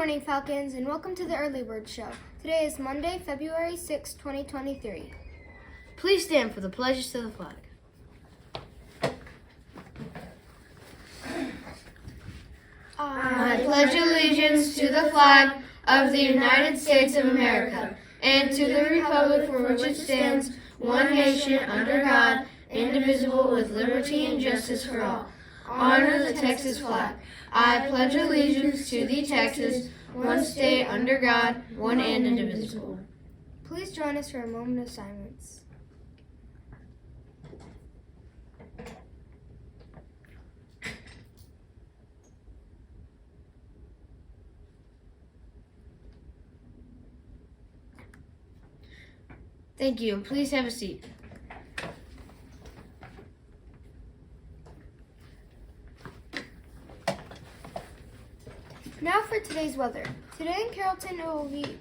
morning, Falcons, and welcome to the Early Bird Show. Today is Monday, February 6, 2023. Please stand for the pledges to the flag. I pledge allegiance to the flag of the United States of America and to the republic for which it stands, one nation, under God, indivisible, with liberty and justice for all. Honor the Texas flag. I pledge allegiance to the Texas, one state under God, one and indivisible. Please join us for a moment of silence. Thank you, and please have a seat. Now for today's weather. Today in Carrollton, it will be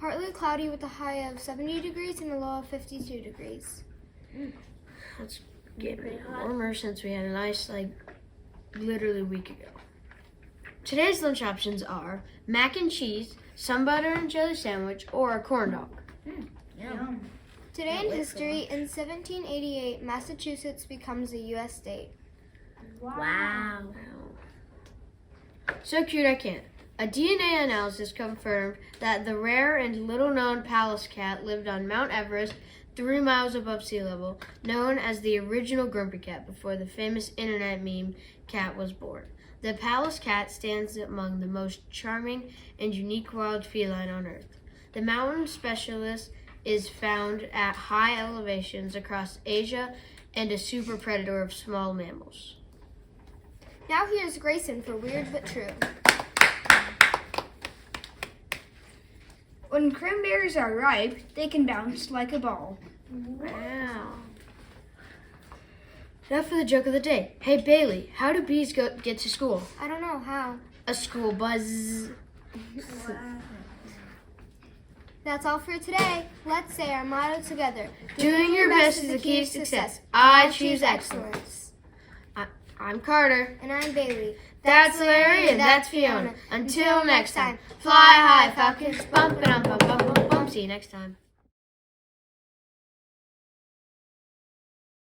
partly cloudy with a high of 70 degrees and a low of 52 degrees. It's getting warmer since we had a nice, literally a week ago. Today's lunch options are mac and cheese, some butter and jelly sandwich, or a corn dog. Yum. Today in history, in 1788, Massachusetts becomes a U.S. state. Wow. So cute I can't. A DNA analysis confirmed that the rare and little-known Pallas cat lived on Mount Everest 3 miles above sea level, known as the original grumpy cat before the famous internet meme cat was born. The Pallas cat stands among the most charming and unique wild feline on Earth. The mountain specialist is found at high elevations across Asia and a super predator of small mammals. Now here's Grayson for Weird But True. When cranberries are ripe, they can bounce like a ball. Wow. Now for the joke of the day. Hey Bailey, how do bees get to school? I don't know how. A school buzz. That's all for today. Let's say our motto together. Doing your best is the key to success. I choose excellence. I'm Carter. And I'm Bailey. That's Larry and that's Fiona. Until next time, fly high, Falcons. Bump, bump, bump, bump, bump. See you next time.